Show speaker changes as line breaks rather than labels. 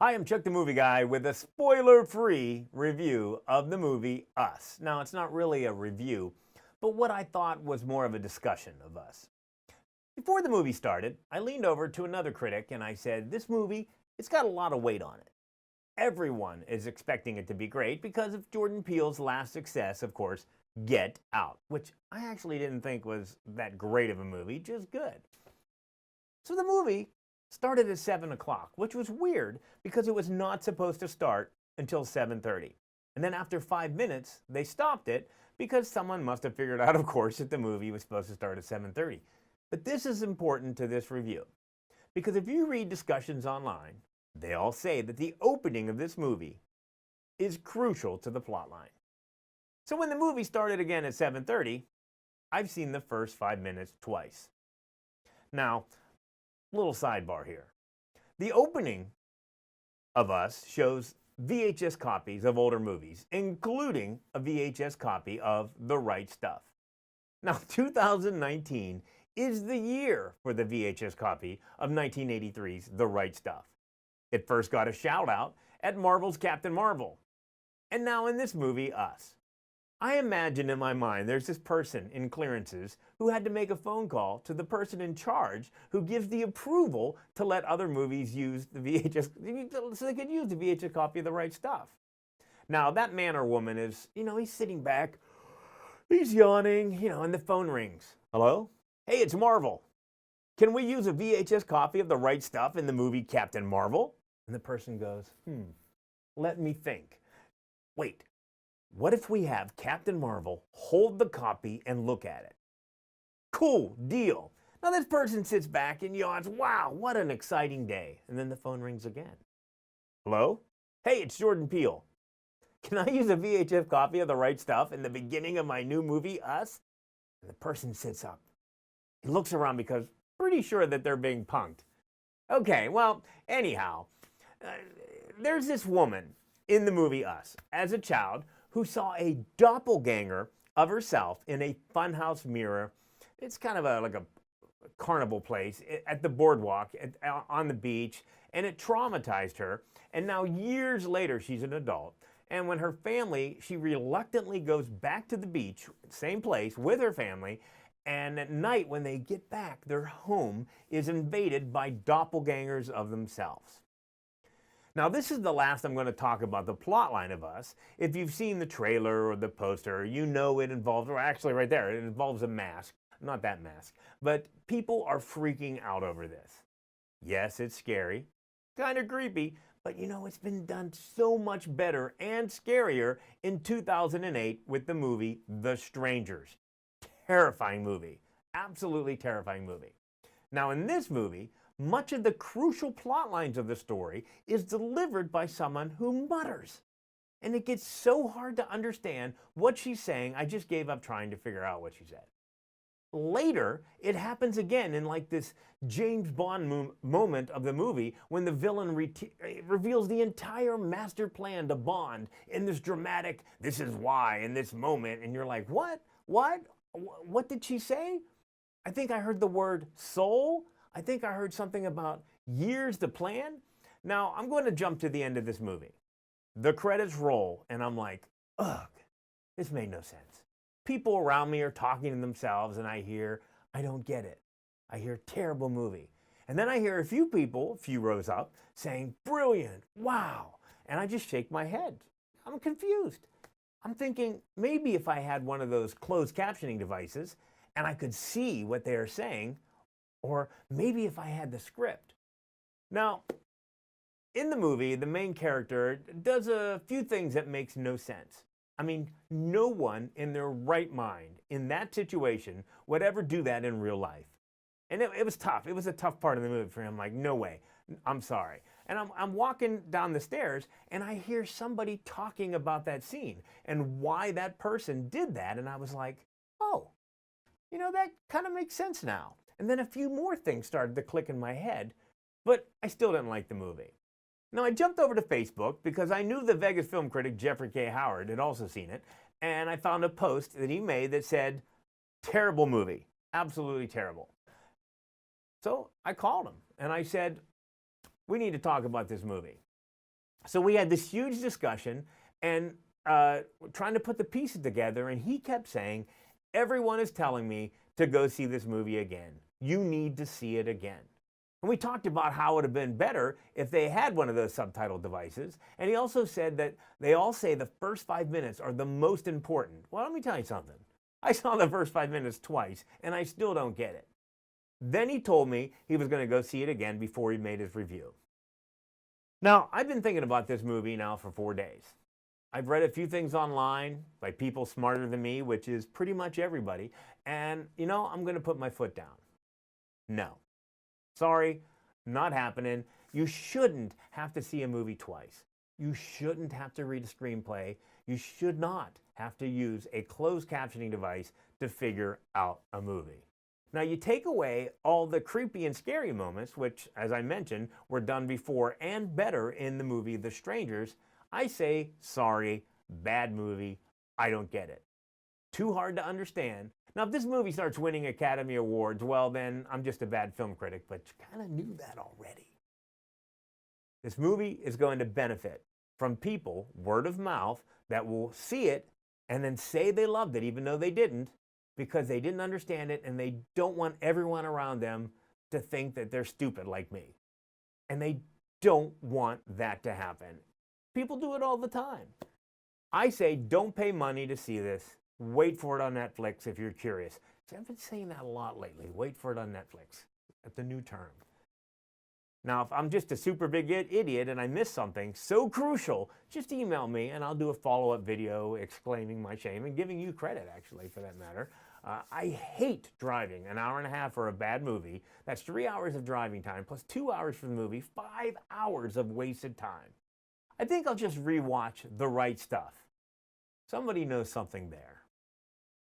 Hi, I'm Chuck the Movieguy with a spoiler-free review of the movie Us. Now, it's not really a review, but what I thought was more of a discussion of Us. Before the movie started, I leaned over to another critic and I said, this movie, it's got a lot of weight on it. Everyone is expecting it to be great because of Jordan Peele's last success, of course, Get Out, which I actually didn't think was that great of a movie, just good. So the movie started at 7 o'clock, which was weird because it was not supposed to start until 7:30. And then after 5 minutes, they stopped it because someone must have figured out, of course, that the movie was supposed to start at 7:30. But this is important to this review because if you read discussions online, they all say that the opening of this movie is crucial to the plotline. So when the movie started again at 7:30, I've seen the first 5 minutes twice. Now, little sidebar here. The opening of Us shows VHS copies of older movies, including a VHS copy of The Right Stuff. Now, 2019 is the year for the VHS copy of 1983's The Right Stuff. It first got a shout out at Marvel's Captain Marvel. And now in this movie, Us. I imagine in my mind there's this person in clearances who had to make a phone call to the person in charge who gives the approval to let other movies use the VHS, so they could use the VHS copy of The Right Stuff. Now that man or woman is, he's sitting back, he's yawning, and the phone rings. Hello? Hey, it's Marvel. Can we use a VHS copy of The Right Stuff in the movie Captain Marvel? And the person goes, let me think. Wait. What if we have Captain Marvel hold the copy and look at it? Cool, deal. Now this person sits back and yawns, wow, what an exciting day. And then the phone rings again. Hello? Hey, it's Jordan Peele. Can I use a VHS copy of The Right Stuff in the beginning of my new movie, Us? And the person sits up. He looks around because pretty sure that they're being punked. Okay, well, anyhow, there's this woman in the movie Us as a child who saw a doppelganger of herself in a funhouse mirror. It's kind of like a carnival place at the boardwalk on the beach, and it traumatized her. And now years later, she's an adult. And when her family, she reluctantly goes back to the beach, same place, with her family. And at night, when they get back, their home is invaded by doppelgangers of themselves. Now, this is the last I'm going to talk about the plotline of Us. If you've seen the trailer or the poster, you know it involves, or actually right there, it involves a mask. Not that mask. But people are freaking out over this. Yes, it's scary, kind of creepy, but it's been done so much better and scarier in 2008 with the movie The Strangers. Terrifying movie. Absolutely terrifying movie. Now, in this movie, much of the crucial plot lines of the story is delivered by someone who mutters. And it gets so hard to understand what she's saying, I just gave up trying to figure out what she said. Later, it happens again in like this James Bond moment of the movie when the villain reveals the entire master plan to Bond in this dramatic, this is why, in this moment. And you're like, what? What did she say? I think I heard the word soul. I think I heard something about years to plan. Now, I'm going to jump to the end of this movie. The credits roll, and I'm like, ugh, this made no sense. People around me are talking to themselves, and I hear, I don't get it. I hear terrible movie. And then I hear a few people, a few rows up, saying, brilliant, wow. And I just shake my head. I'm confused. I'm thinking, maybe if I had one of those closed captioning devices, and I could see what they're saying, or maybe if I had the script. Now, in the movie, the main character does a few things that makes no sense. I mean, no one in their right mind in that situation would ever do that in real life. And it was tough. It was a tough part of the movie for him. Like, no way. I'm sorry. And I'm walking down the stairs, and I hear somebody talking about that scene and why that person did that. And I was like, oh, that kind of makes sense now. And then a few more things started to click in my head, but I still didn't like the movie. Now, I jumped over to Facebook because I knew the Vegas film critic Jeffrey K. Howard had also seen it, and I found a post that he made that said, terrible movie, absolutely terrible. So I called him, and I said, we need to talk about this movie. So we had this huge discussion and trying to put the pieces together, and he kept saying, everyone is telling me to go see this movie again. You need to see it again. And we talked about how it would have been better if they had one of those subtitle devices. And he also said that they all say the first 5 minutes are the most important. Well, let me tell you something. I saw the first 5 minutes twice, and I still don't get it. Then he told me he was going to go see it again before he made his review. Now, I've been thinking about this movie now for 4 days. I've read a few things online by people smarter than me, which is pretty much everybody. And, I'm going to put my foot down. No. Sorry, not happening. You shouldn't have to see a movie twice. You shouldn't have to read a screenplay. You should not have to use a closed captioning device to figure out a movie. Now, you take away all the creepy and scary moments, which, as I mentioned, were done before and better in the movie The Strangers. I say, sorry, bad movie. I don't get it. Too hard to understand. Now, if this movie starts winning Academy Awards, well, then I'm just a bad film critic, but you kind of knew that already. This movie is going to benefit from people, word of mouth, that will see it and then say they loved it, even though they didn't, because they didn't understand it and they don't want everyone around them to think that they're stupid like me. And they don't want that to happen. People do it all the time. I say don't pay money to see this. Wait for it on Netflix if you're curious. See, I've been saying that a lot lately. Wait for it on Netflix at the new term. Now, if I'm just a super big idiot and I miss something so crucial, just email me and I'll do a follow-up video exclaiming my shame and giving you credit, actually, for that matter. I hate driving an hour and a half for a bad movie. That's 3 hours of driving time plus 2 hours for the movie, 5 hours of wasted time. I think I'll just rewatch The Right Stuff. Somebody knows something there.